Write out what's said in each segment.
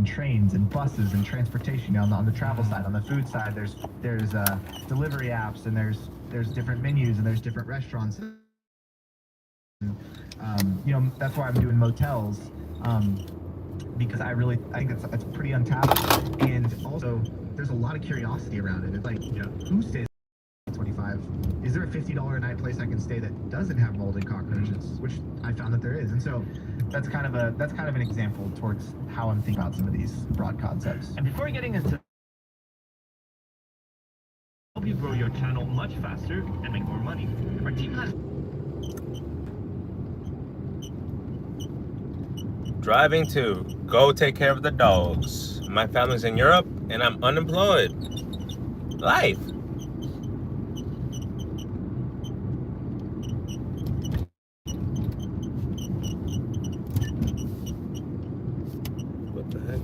and trains and buses and transportation. On the travel side, on the food side, there's delivery apps, and there's different menus, and there's different restaurants. That's why I'm doing motels, because I think it's pretty untapped, and also there's a lot of curiosity around it. It's like, who stays at 25? Is there a $50 a night place I can stay that doesn't have molded cockroaches? Which I found that there is, and so that's kind of an example towards how I'm thinking about some of these broad concepts. And before getting into help you grow your channel much faster and make more money, our team has driving to go take care of the dogs. My family's in Europe and I'm unemployed. Life. What the heck?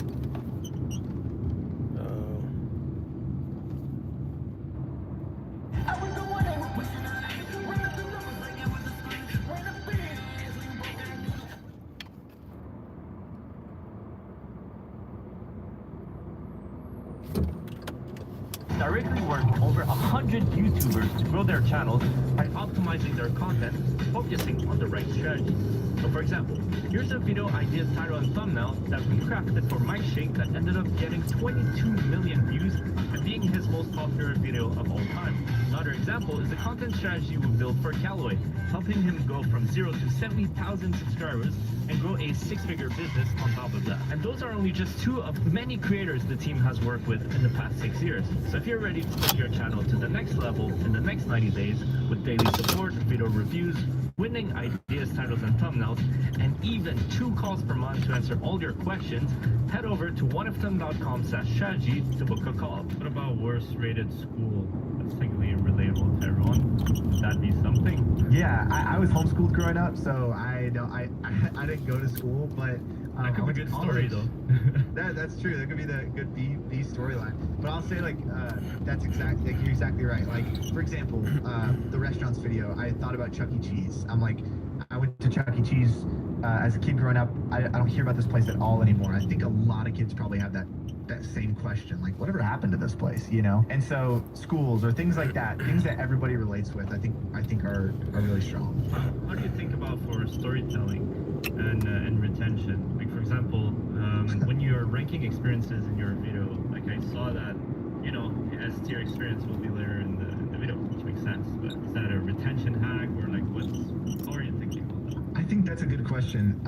directly work with over 100 YouTubers to grow their channels by optimizing their content, focusing on the right strategies. So for example, here's a video idea, title, and thumbnail that we crafted for Mike Shake that ended up getting 22 million views and being his most popular video of all time. Another example is the content strategy we built for Callaway, helping him go from 0 to 70,000 subscribers and grow a six-figure business on top of that. And those are only just two of many creators the team has worked with in the past 6 years. So if you're ready to take your channel to the next level in the next 90 days with daily support, video reviews, winning ideas, titles, and thumbnails, and even 2 calls per month to answer all your questions, head over to oneoftem.com/strategy to book a call. What about worst rated school? That's technically relatable to everyone. Would that be something? Yeah, I was homeschooled growing up, so I didn't go to school, but that could be a good story though. That's true. That could be the good B storyline. But I'll say you're exactly right. Like, for example, the restaurants video, I thought about Chuck E. Cheese. I'm like, I went to Chuck E. Cheese as a kid growing up. I don't hear about this place at all anymore. I think a lot of kids probably have that same question, like, whatever happened to this place, you know? And so schools or things like that, things that everybody relates with, I think are really strong. How do you think about for storytelling and retention? Like, for example, when you're ranking experiences in your video, like I saw that, you know, S tier experience will be later in the video, which makes sense. But is that a retention hack, or like how are you thinking about that? I think that's a good question.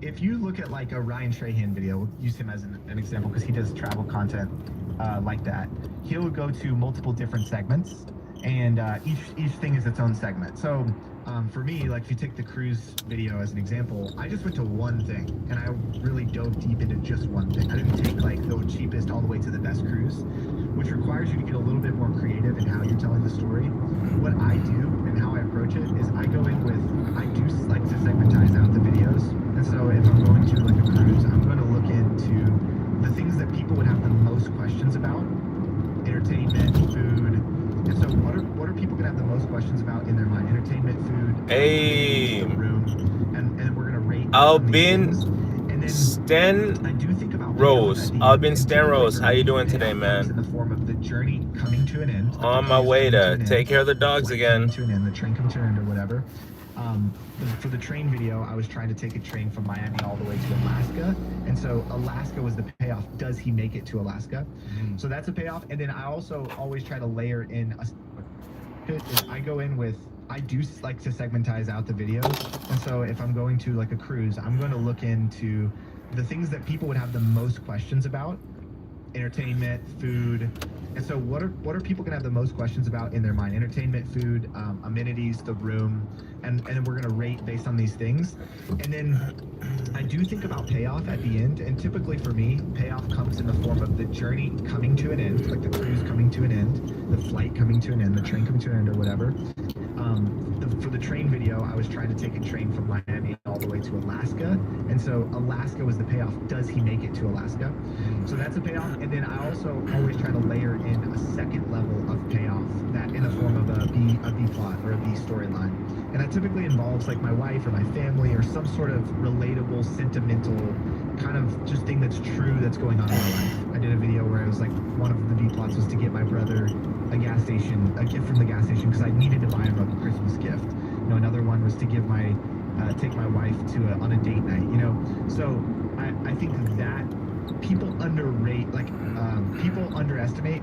If you look at like a Ryan Trahan video, we'll use him as an example because he does travel content like that. He'll go to multiple different segments, and each thing is its own segment. So for me, like if you take the cruise video as an example, I just went to one thing, and I really dove deep into just one thing. I didn't take like the cheapest all the way to the best cruise, which requires you to get a little bit more creative in how you're telling the story. What I do and how I approach it is I go in with, I do like to segmentize out the videos. And so if I'm going to like a cruise, I'm going to look into the things that people would have the most questions about: entertainment, food. And so what are people going to have the most questions about in their mind? Entertainment, food, hey, room, and we're going to rate. Albin Rose. Albin Stan Rose, how you doing today, man? In the form of the journey coming to an end. On my way to take care of the dogs again. To an end, the train coming to an end, or whatever. For the train video, I was trying to take a train from Miami all the way to Alaska, and so Alaska was the payoff. Does he make it to Alaska? So that's a payoff. And then I also always try to layer in I go in with, I do like to segmentize out the videos, and so if I'm going to like a cruise, I'm going to look into the things that people would have the most questions about: entertainment, food. And so what are people gonna have the most questions about in their mind? Entertainment, food, amenities, the room, and then we're gonna rate based on these things. And then I do think about payoff at the end, and typically for me, payoff comes in the form of the journey coming to an end, like the cruise coming to an end, the flight coming to an end, the train coming to an end, or whatever. For the train video, I was trying to take a train from Miami all the way to Alaska, and so Alaska was the payoff. Does he make it to Alaska? So that's a payoff. And then I also always try to layer in a second level of payoff, that in the form of a B plot or a B storyline. And that typically involves like my wife or my family or some sort of relatable, sentimental kind of just thing that's true that's going on in my life. I did a video where it was like one of the B plots was to get my brother a gift from the gas station because I needed to buy him a Christmas gift. You know, another one was to give take my wife on a date night. You know, so I think that people underestimate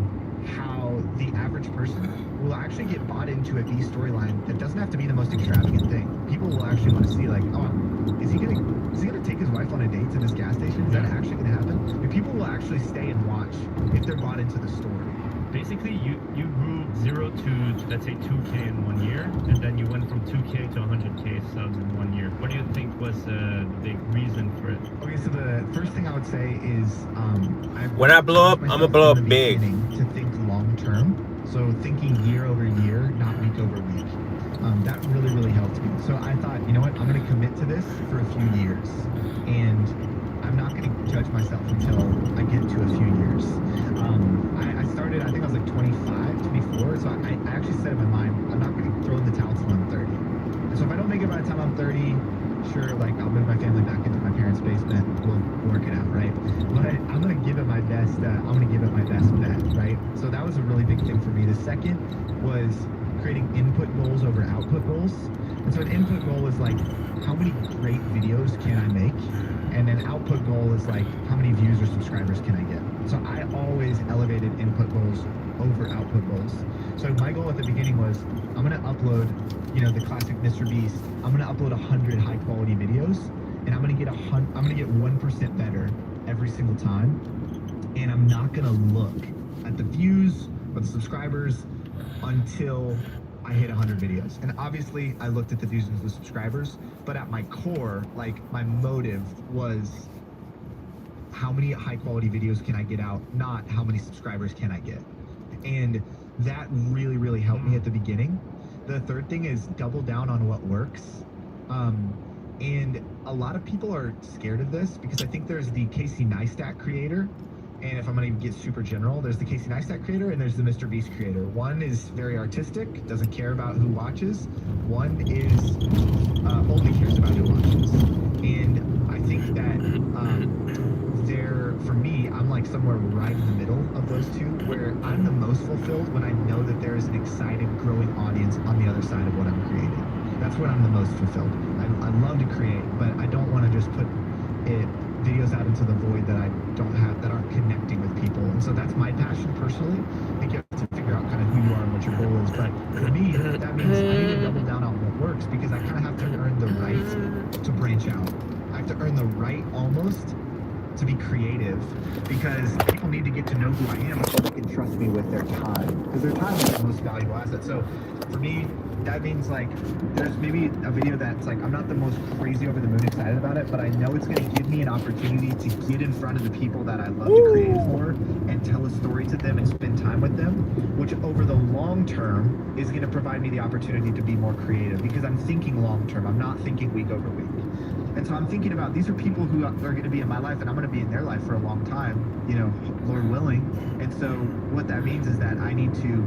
how the average person will actually get bought into a B storyline that doesn't have to be the most extravagant thing. People will actually want to see like, oh, is he gonna take his wife on a date to this gas station? Is that actually gonna happen? And people will actually stay and watch if they're bought into the story. Basically, you grew 0 to, let's say, 2K in 1 year, and then you went from 2K to 100K subs in 1 year. What do you think was the big reason for it? Okay, so the first thing I would say is when I blow up, I'm gonna blow up big. To think long term, so thinking year over year, not week over week. That really, really helped me. So I thought, you know what, I'm gonna commit to this for a few years, and I'm not gonna judge myself until I get to a few years. I started, I think I was like 25, 24, so I actually set in my mind, I'm not gonna throw in the towel till I'm 30. And so if I don't make it by the time I'm 30, sure, like I'll move my family back into my parents' basement, we'll work it out, right? But I'm gonna give it my best, bet, right? So that was a really big thing for me. The second was creating input goals over output goals. And so an input goal is like, how many great videos can I make? And an output goal is like, how many views or subscribers can I get? So I always elevated input goals over output goals. So my goal at the beginning was, I'm gonna upload, you know, the classic Mr. Beast. I'm gonna upload 100 high quality videos, and I'm gonna get 1% better every single time. And I'm not gonna look at the views or the subscribers until I hit 100 videos. And obviously I looked at the views and the subscribers, but at my core, like my motive was, how many high quality videos can I get out, not how many subscribers can I get. And that really, really helped me at the beginning. The third thing is double down on what works. And a lot of people are scared of this because I think there's the Casey Neistat creator. And if I'm gonna get super general, there's the Casey Neistat creator and there's the Mr. Beast creator. One is very artistic, doesn't care about who watches. One is only cares about who watches. And I think that for me, I'm like somewhere right in the middle of those two, where I'm the most fulfilled when I know that there is an excited, growing audience on the other side of what I'm creating. That's when I'm the most fulfilled. I love to create, but I don't want to just put videos out into the void that I don't have, that aren't connecting with people. And so that's my passion personally. I think you have to figure out kind of who you are and what your goal is. But for me, that means I need to double down on what works, because I kind of have to earn the right to branch out. I have to earn the right almost to be creative, because people need to get to know who I am so they can trust me with their time, because their time is the most valuable asset. So for me, that means like there's maybe a video that's like, I'm not the most crazy over the moon excited about it, but I know it's going to give me an opportunity to get in front of the people that I love to create for and tell a story to them and spend time with them, which over the long term is going to provide me the opportunity to be more creative, because I'm thinking long term. I'm not thinking week over week. And so I'm thinking about, these are people who are going to be in my life, and I'm going to be in their life for a long time, you know, Lord willing. And so what that means is that I need to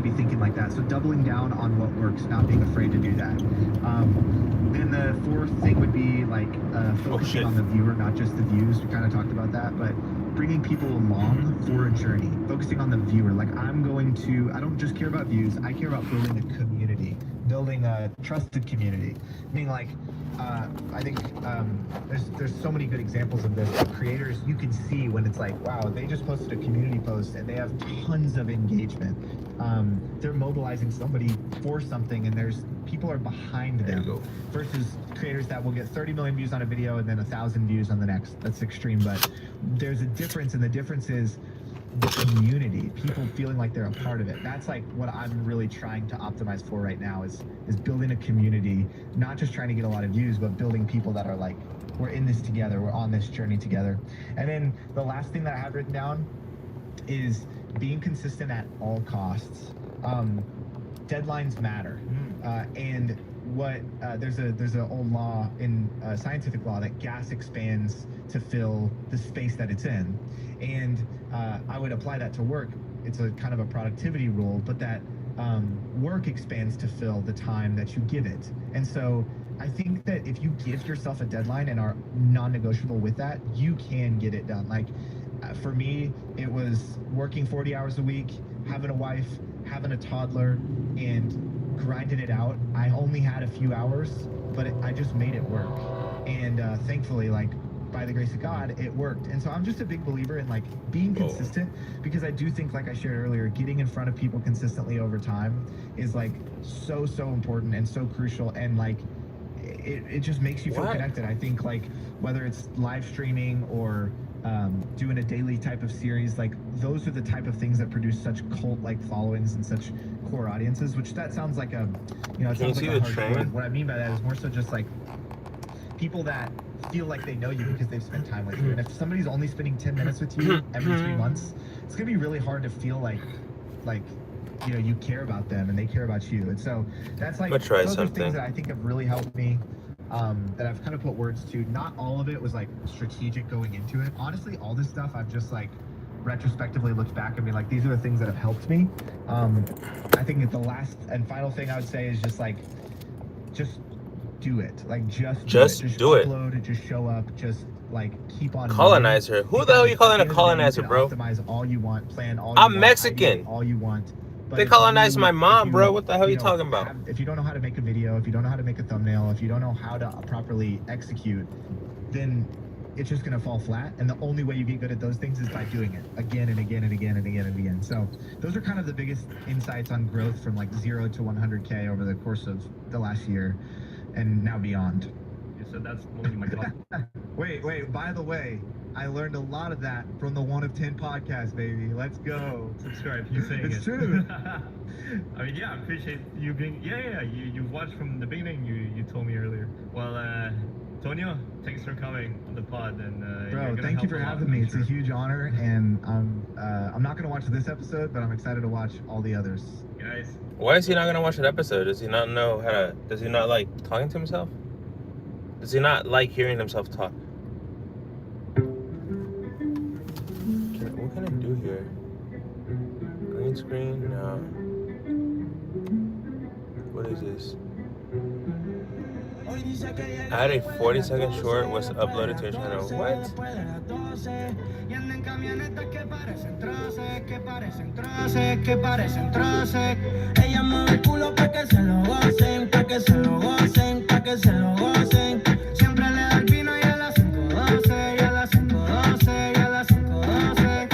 be thinking like that. So doubling down on what works, not being afraid to do that. Then the fourth thing would be like focusing on the viewer, not just the views. We kind of talked about that, but bringing people along for a journey, focusing on the viewer. Like I don't just care about views. I care about building a community, building a trusted community. Meaning like, I think there's so many good examples of this. Creators, you can see when it's like, wow, they just posted a community post and they have tons of engagement. They're mobilizing somebody for something, and people are behind them. Versus creators that will get 30 million views on a video and then 1,000 views on the next. That's extreme, but there's a difference, and the difference is the community, people feeling like they're a part of it. That's like what I'm really trying to optimize for right now, is building a community, not just trying to get a lot of views, but building people that are like, we're in this together, we're on this journey together. And then the last thing that I have written down is being consistent at all costs. Deadlines matter. And there's an old law in scientific law that gas expands to fill the space that it's in. And I would apply that to work. It's a kind of a productivity rule, but that work expands to fill the time that you give it. And so I think that if you give yourself a deadline and are non-negotiable with that, you can get it done. Like for me, it was working 40 hours a week, having a wife, having a toddler, and grinding it out. I only had a few hours, but I just made it work. And thankfully, like, by the grace of God, it worked. And so I'm just a big believer in like being consistent, because I do think, like I shared earlier, getting in front of people consistently over time is like so important and so crucial, and like it just makes you feel connected. I think like whether it's live streaming or doing a daily type of series, like those are the type of things that produce such cult-like followings and such core audiences, which that sounds like a, you know, it sounds like a harsh word. What I mean by that is more so just like people that feel like they know you because they've spent time with you. And if somebody's only spending 10 minutes with you every 3 months, it's gonna be really hard to feel like you know, you care about them and they care about you. And so that's like those are things that I think have really helped me, that I've kind of put words to. Not all of it was like strategic going into it. Honestly, all this stuff I've just like retrospectively looked back and be like, these are the things that have helped me. I think that the last and final thing I would say is just like, just do it. Like just do it. Upload it, just show up, just like keep on colonizer. Who the hell are you calling a colonizer, bro? Optimize all you want, plan all you I'm want, Mexican. all you want. But they colonized my mom, bro. What the hell are you talking about? If you don't know how to make a video, if you don't know how to make a thumbnail, if you don't know how to properly execute, then it's just gonna fall flat. And the only way you get good at those things is by doing it again and again and again and again and again. So those are kind of the biggest insights on growth from like 0 to 100K over the course of the last year and now beyond. So that's only my God. Wait, by the way, I learned a lot of that from the 1 of 10 podcast, baby. Let's go. Subscribe, keep saying it's true. I mean, yeah, I appreciate you being, you watched from the beginning, you told me earlier. Well, Tonio, thanks for coming on the pod. And bro, thank you for having me. It's a huge honor, and I'm not going to watch this episode, but I'm excited to watch all the others. Guys. Why is he not going to watch that episode? Does he not know how to, does he not like talking to himself? Does he not like hearing himself talk? What can I do here? Green screen? No. What is this? I had a 40-second short was uploaded to your channel. What? Ella mueve el culo pa' que se lo gocen, pa' que se lo gocen, pa' que se lo gocen. Siempre le da el vino y a las 5:12, y a las 5:12, y a las 5:12.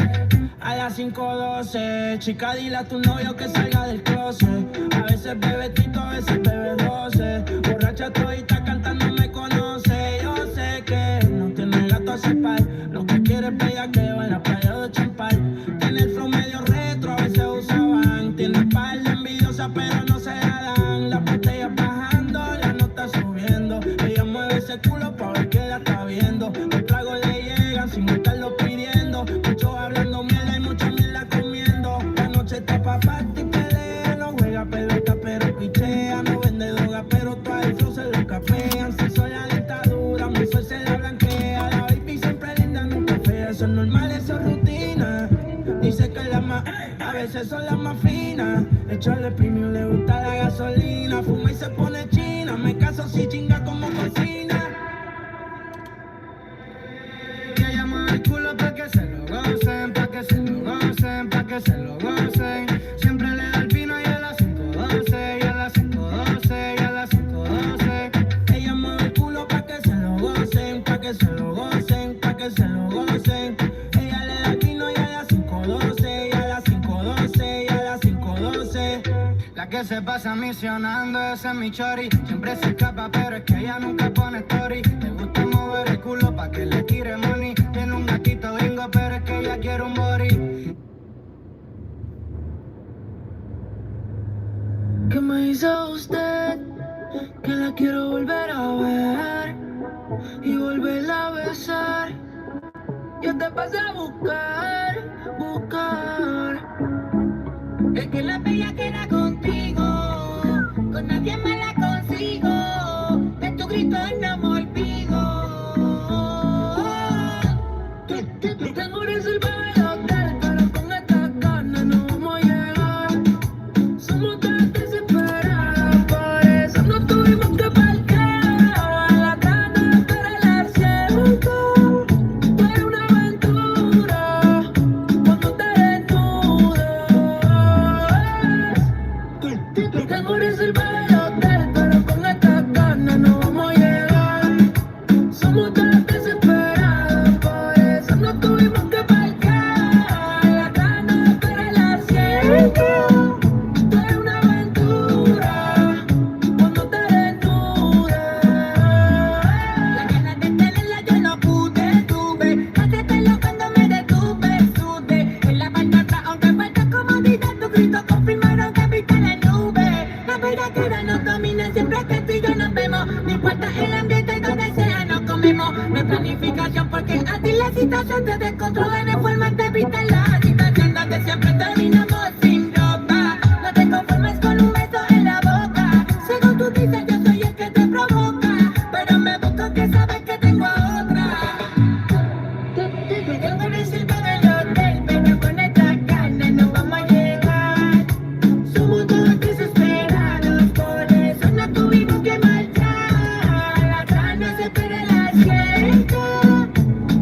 A las 5:12, chica, dile a tu novio que salga del closet. A veces bebe tito, a veces bebe 12. Borracha todita cantando me conoce. Yo sé que no tiene gato a cepar. Lo que quiere es bella que va en la playa de Champal. Tiene el flow medio retro, a veces usaban. Tiene espalda envidiosa, pero no se la dan. Las botellas bajando, la nota subiendo. Ella mueve ese culo pa' ver que la está viendo. Los tragos le llegan sin estarlo pidiendo. Muchos hablando mierda y mucha mierda comiendo. La noche está pa' party, pelea. No juega pelota, pero pichea. No vende droga, pero todo el flow se lo capean. Si soy la dictadura, mi sol se la blanquea. La baby siempre linda, nunca fea. Eso es normal, eso es rutina. Dice que las más, a veces son las más finas. Echarle premium, le gusta la gasolina. Fuma y se pone china. Me caso si chinga como cocina. Que ella mueve el culo pa' que se lo gocen, pa' que se lo gocen, pa' que se lo gocen. Siempre le da el vino y a las 5:12, y a las 5:12, y a las 5:12. Ella mueve el culo pa' que se lo gocen, pa' que se lo gocen, pa' que se lo gocen. Ella le da el vino y a las 5:12, y a las 5:12, y a las 5:12. La que se pasa misionando, ese es mi chori. Siempre se escapa, pero es que ella nunca pone story. Le gusta mover el culo pa' que le tire money. Tiene un gatito gringo, pero es que ella quiere un body. ¿Qué me hizo usted? Que la quiero volver a ver y volverla a besar. Yo te pasé a buscar. Es que la bella que era contigo, con nadie me la consigo. De tu grito no me olvido. Tengo reservado el hotel, pero con esta carne no vamos a llegar. Somos tan desesperadas, por eso no tuvimos que parquear. no se te descontrola de forma te viste la situación donde siempre terminamos sin ropa. No te conformes con un beso en la boca. Según tú dices, yo soy el que te provoca. Pero me busco que sabes que tengo a otra. Me tengo reservado en el hotel, pero con esta carne no vamos a llegar. Somos todos desesperados, por eso no tuvimos que marchar. La carne se pierde el asiento.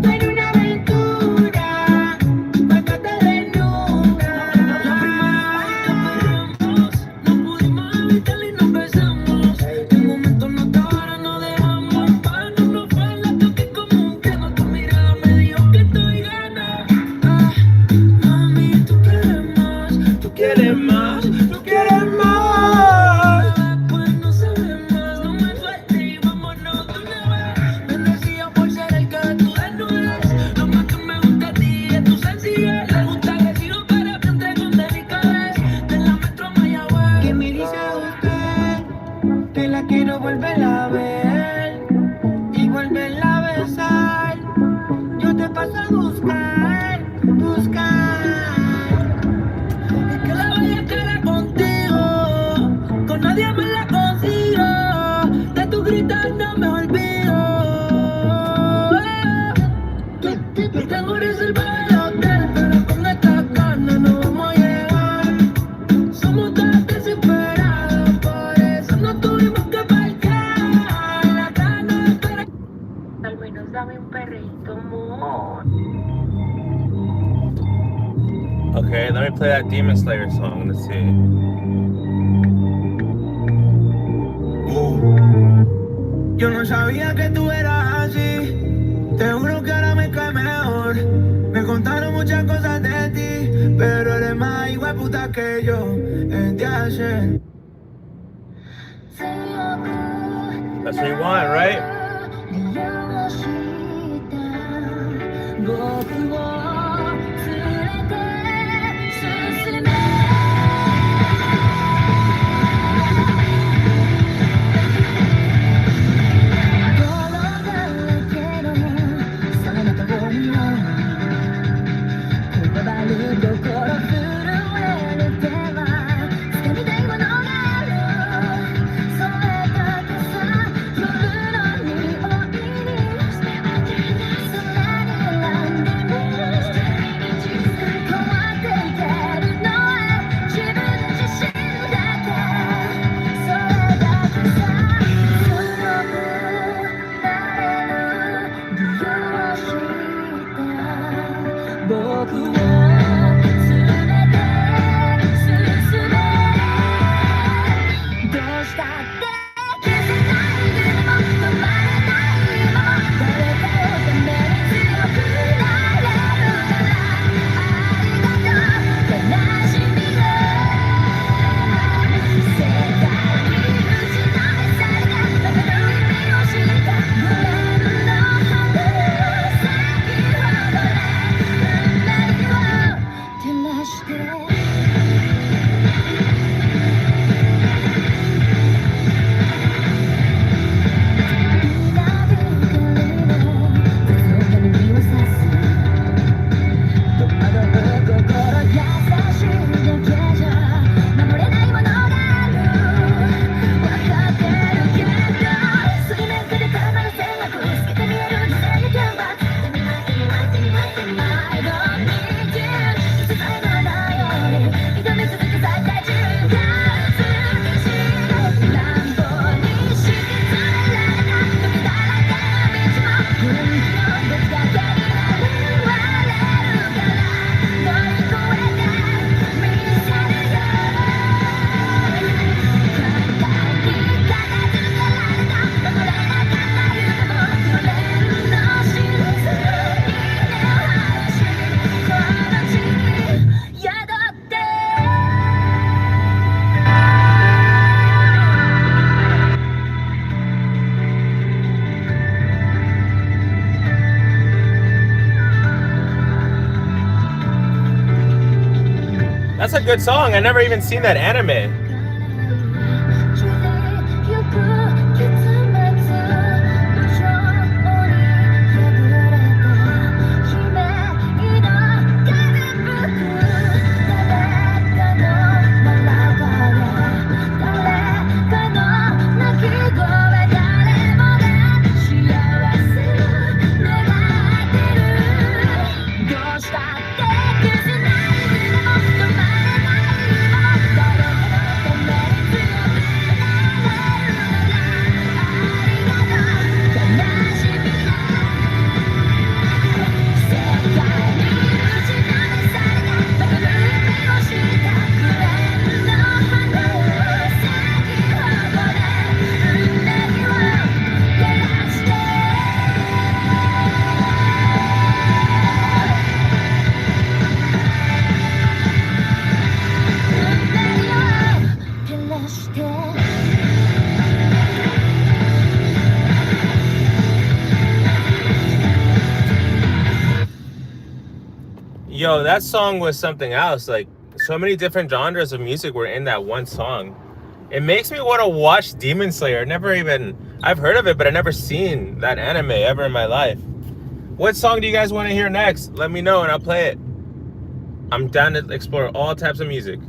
Tú eres una aventura, cuando te desnudas. La primera vez que perramos, no pudimos evitarlo y nos besamos. En momentos no ahora nos dejamos. En vano no fue la toque común, que no tu mirada me dijo que estoy gana. Mami, tú quieres más, tú quieres más, tú quieres más. Pues no se ve más, no me sueltes y vámonos de una vez. Bendecido por ser el que tú desnudas. Lo más que me gusta a ti es tu sencillez. Le gusta que sigo para que entre con delicadez. De la metro Mayagüez. ¿Qué me dice usted? Que la quiero volver a ver y volverla a besar. Yo te paso a buscar, buscar. Es que la voy a cara contigo, con nadie me la consigo. De tu gritar no me olvido. Tengo reservado el hotel, pero con esta carne no vamos a llegar. Somos tan desesperados, por eso no tuvimos que parquear. La carne espera. Al menos dame un perrito, amor. Okay, let me play that Demon Slayer song. Let's see. Yo no sabía que tú eras así. Te juro que ahora me cae mejor. Me contaron muchas cosas de ti, pero eres más igual puta que yo. Es de hacer. That's what you want, right? That's a good song. I never even seen that anime. Yo, that song was something else. Like, so many different genres of music were in that one song. It makes me want to watch Demon Slayer. I've heard of it, but I've never seen that anime ever in my life. What song do you guys want to hear next? Let me know and I'll play it. I'm down to explore all types of music.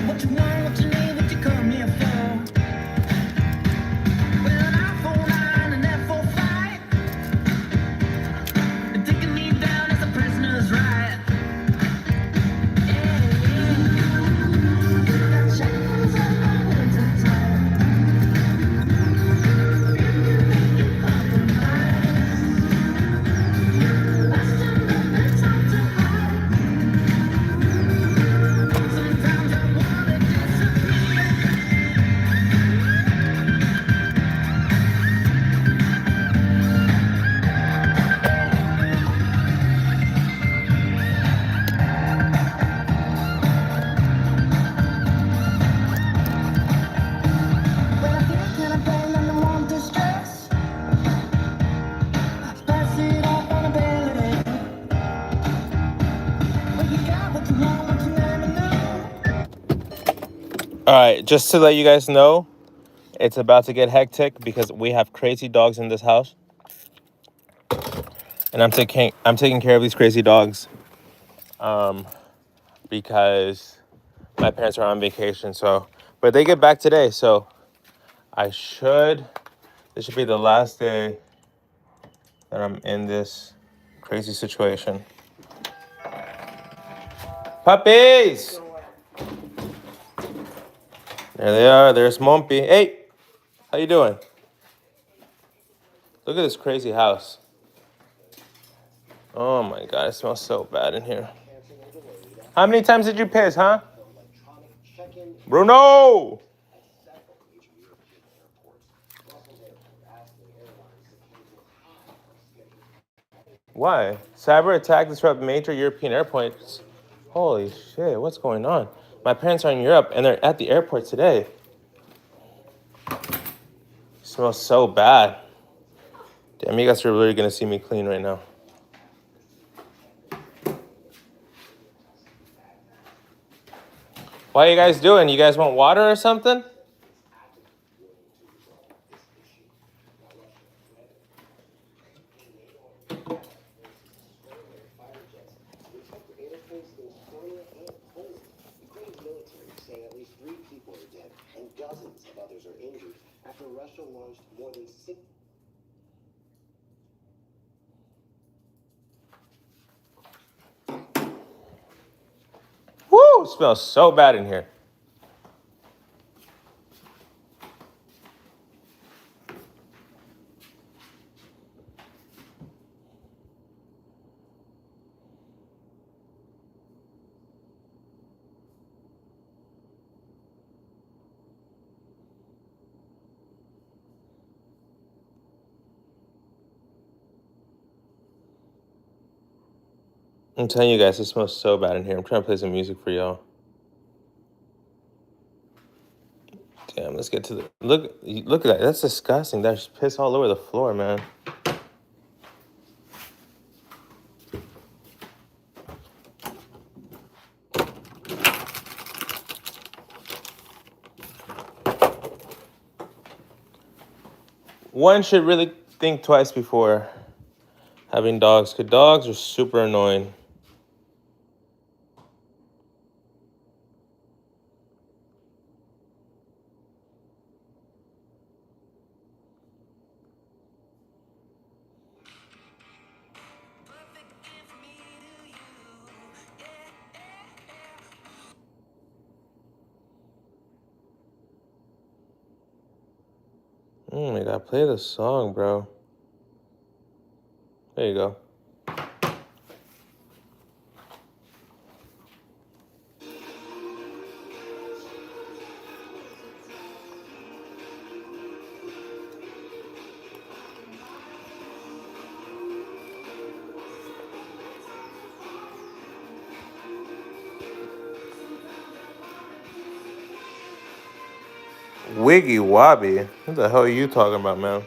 What you want, what you need, what you come here for? Well, an I-4-9 and F-45, they're taking me down as a prisoner's right. Got shackles on my winter time. Last time that it's hard to hide. Sometimes I wanna disappear. When I feel kinda pain and I'm under stress, pass it off on ability. When you got what you want, what you never knew. All right, just to let you guys know, it's about to get hectic because we have crazy dogs in this house. And I'm taking care of these crazy dogs because my parents are on vacation. But they get back today, so this should be the last day that I'm in this crazy situation. Puppies! There they are. There's Mompy. Hey, how you doing? Look at this crazy house. Oh my God, it smells so bad in here. How many times did you piss, huh? Bruno! Why? Cyber attack disrupt major European airports. Holy shit, what's going on? My parents are in Europe and they're at the airport today. It smells so bad. Damn, you guys are really gonna see me clean right now. What are you guys doing? You guys want water or something? Woo! It smells so bad in here. I'm telling you guys, it smells so bad in here. I'm trying to play some music for y'all. Damn, let's get to the look at that. That's disgusting. There's piss all over the floor, man. One should really think twice before having dogs, because dogs are super annoying. Oh my God, play the song, bro. There you go. Wiggy Wobby? What the hell are you talking about, man?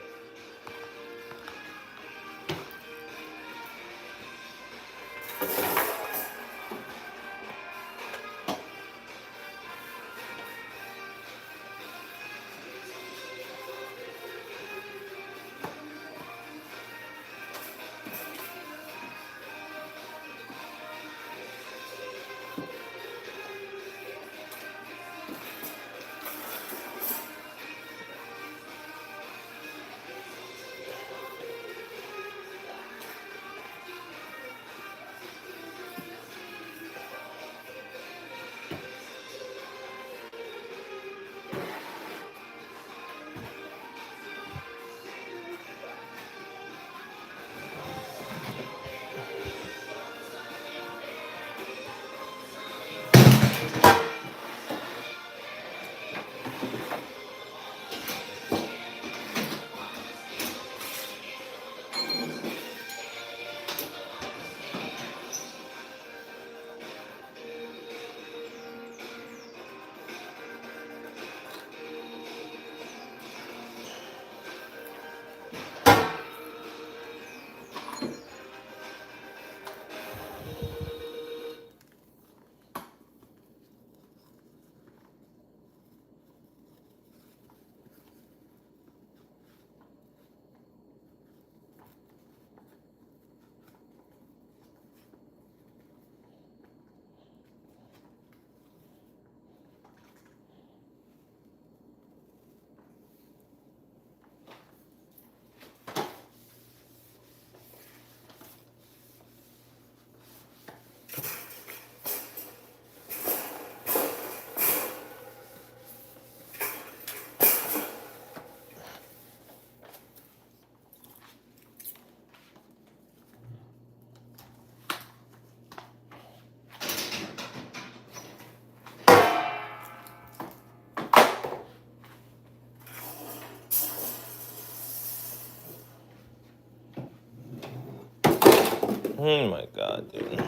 Oh my god, dude.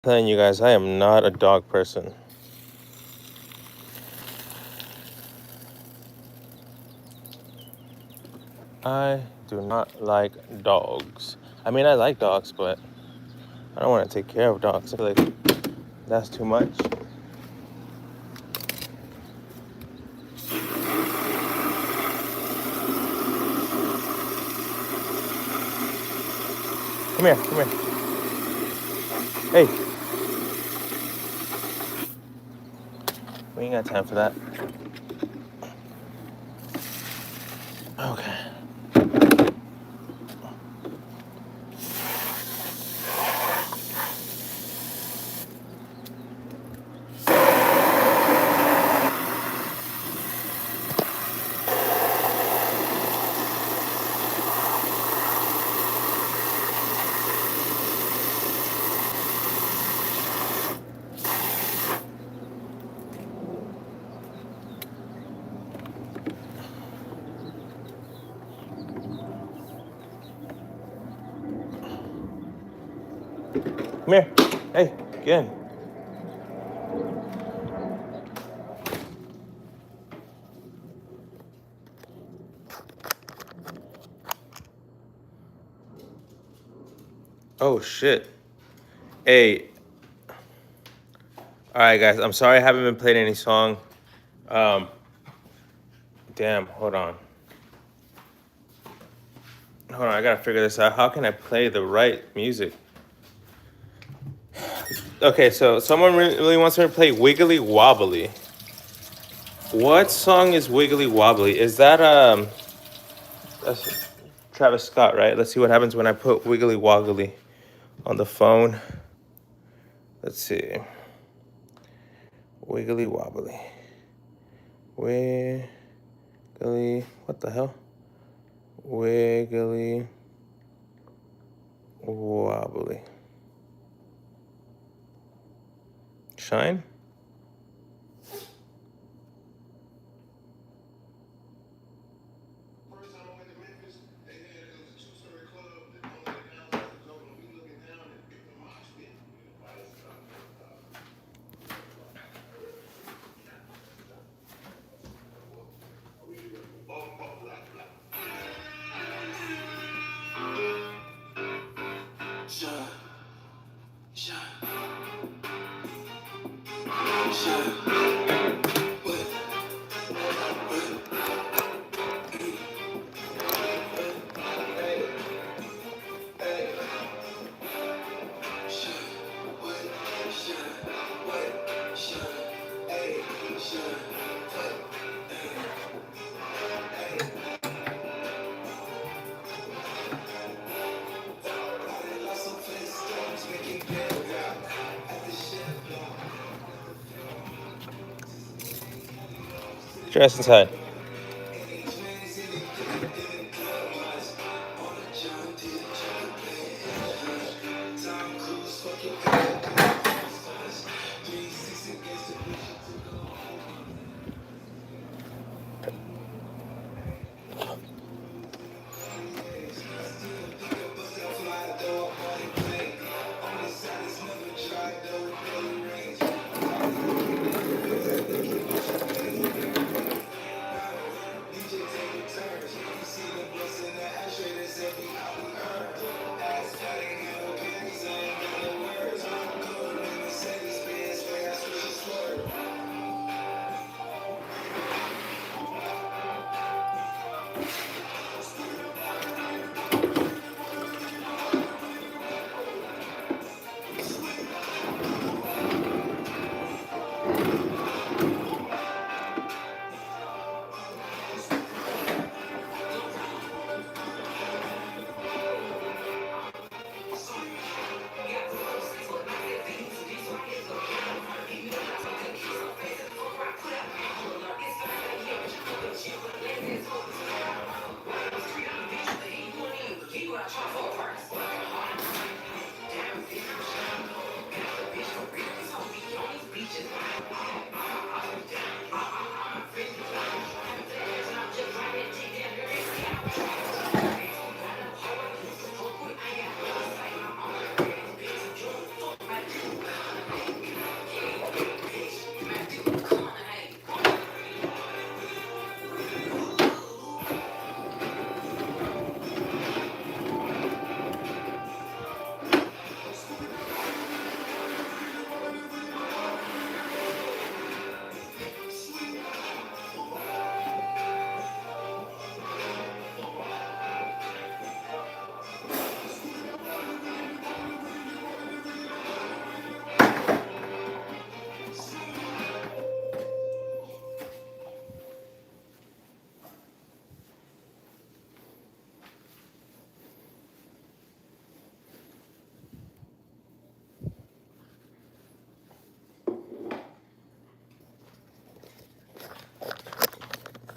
Telling you guys, I am not a dog person. I do not like dogs. I mean, I like dogs, but I don't want to take care of dogs. I feel like that's too much. Come here, come here. Hey. We ain't got time for that. Okay. Come here. Hey, get in. Oh, shit. Hey. Alright, guys. I'm sorry I haven't been playing any song. Damn, hold on. Hold on, I gotta figure this out. How can I play the right music? Okay, so someone really wants me to play Wiggly Wobbly. What song is Wiggly Wobbly? Is that that's Travis Scott, right? Let's see what happens when I put Wiggly Wobbly on the phone. Let's see. Wiggly Wobbly. Wiggly, what the hell? Wiggly Wobbly. Shine? Dress inside.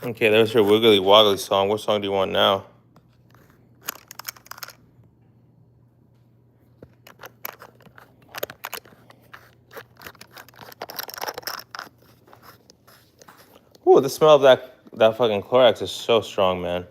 Okay, there's your Wiggly Woggly song. What song do you want now? Ooh, the smell of that fucking Clorox is so strong, man.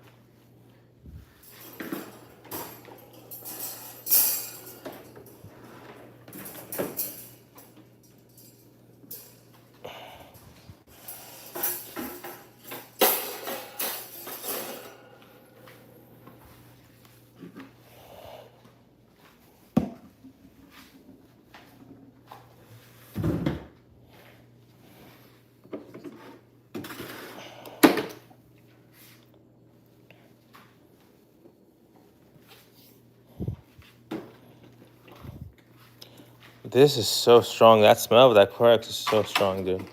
This is so strong. That smell of that Clorox is so strong, dude.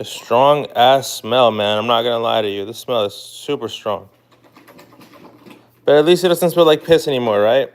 A strong ass smell, man. I'm not gonna lie to you. This smell is super strong. But at least it doesn't smell like piss anymore, right?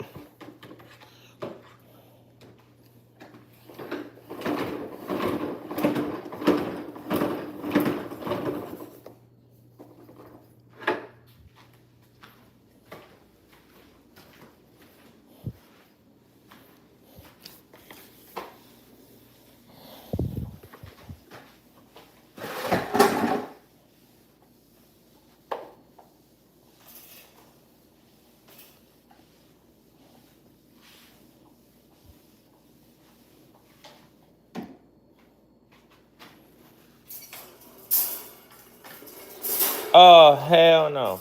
Oh, hell no.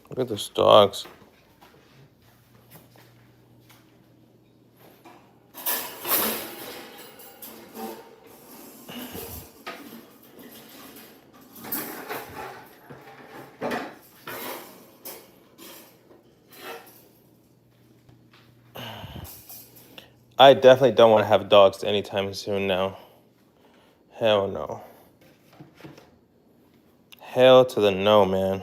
Look at those dogs. I definitely don't want to have dogs anytime soon now. Hell no. Hell to the no, man.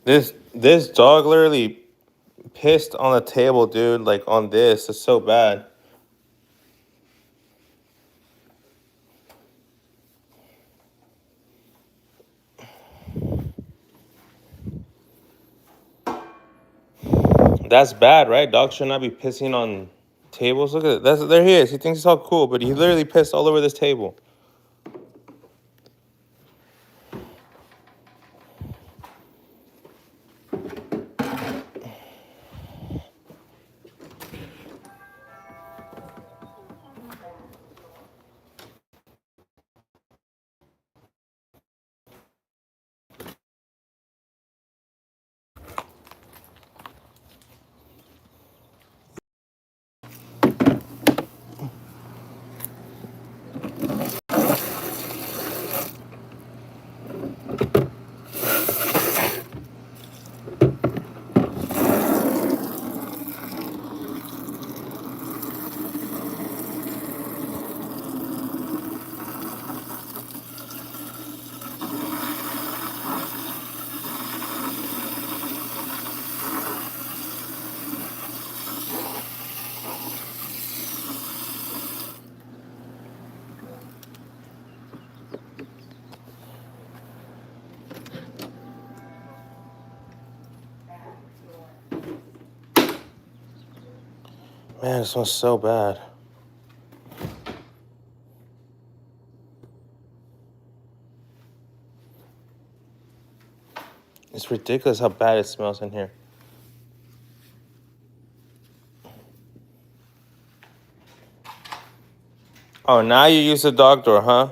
This dog literally pissed on the table, dude. Like on this. It's so bad. That's bad, right? Dogs should not be pissing on tables. Look at it. There he is. He thinks it's all cool, but he literally pissed all over this table. Man, it smells so bad. It's ridiculous how bad it smells in here. Oh, now you use the dog door, huh?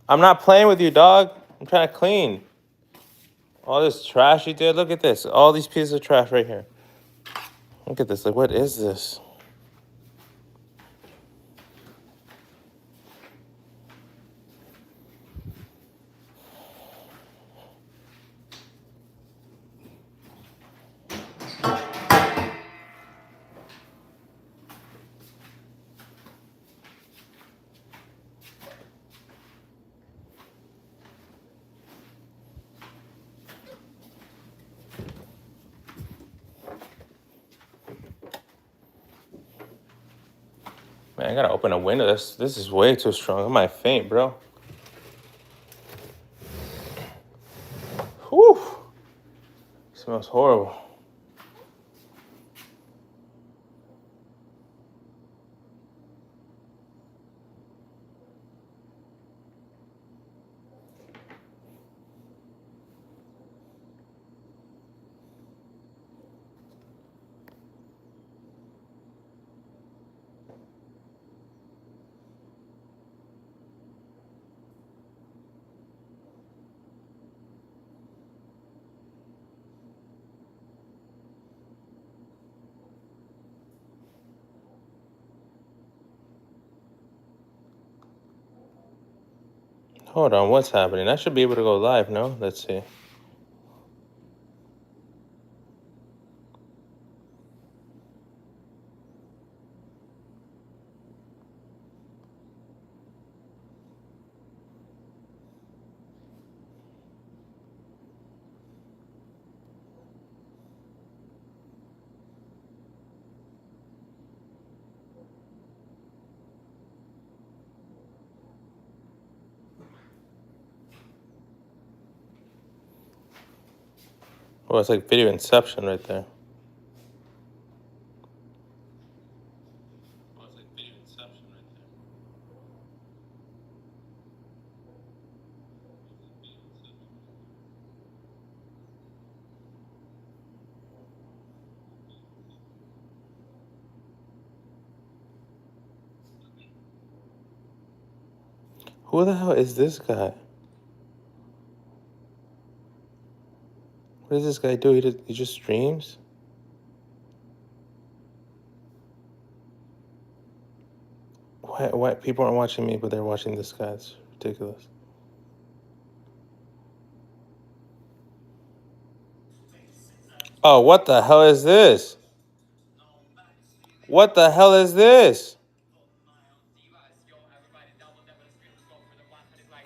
I'm not playing with you, dog. I'm trying to clean. All this trash you did. Look at this. All these pieces of trash right here. Look at this. Like, what is this? Man, I gotta open a window. This is way too strong. I might faint, bro. Whew. Smells horrible. Hold on, what's happening? I should be able to go live, no? Let's see. Oh, it's like video inception right there. Oh, it's like video inception right there. Who the hell is this guy? What does this guy do? He just streams? Why people aren't watching me, but they're watching this guy? It's ridiculous. Oh, what the hell is this? What the hell is this?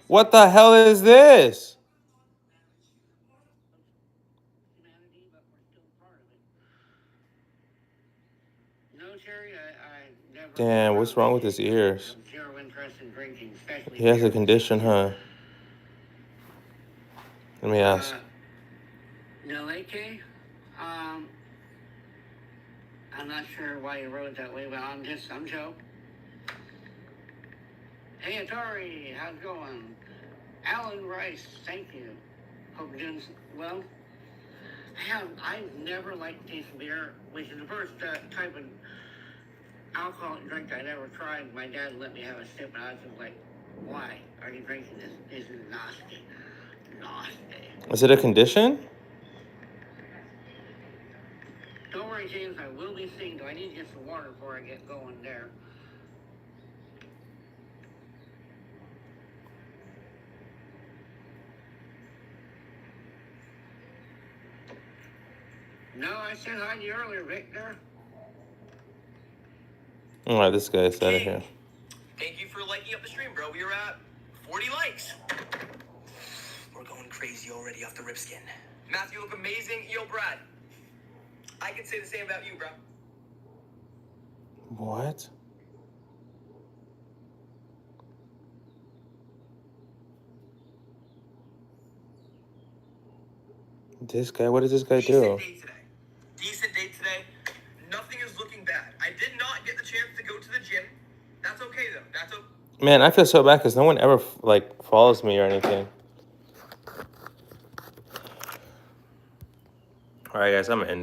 What the hell is this? Damn, what's wrong with his ears? He has a condition, huh? Let me ask. No, AK? I'm not sure why you wrote it that way, but I'm Joe. Hey, Atari, how's it going? Alan Rice, thank you. Hope you're doing well. I've never liked the taste of beer, which is the first type of alcoholic drink I'd ever tried. My dad let me have a sip, and I was just like, why are you drinking this? This is nasty. Nasty. Is it a condition? Don't worry, James, I will be seeing. Do I need to get some water before I get going there? No, I said hi to you earlier, Victor. All right, this guy's out of here. Thank you for liking up the stream, bro. We are at 40 likes. We're going crazy already off the rip skin. Matthew, you look amazing. Yo, Brad. I can say the same about you, bro. What? This guy, what does this guy do? Decent day today. Nothing is looking bad. I did not get the chance to go to the gym. That's okay, though. That's okay. Man, I feel so bad because no one ever, like, follows me or anything. All right, guys, I'm in.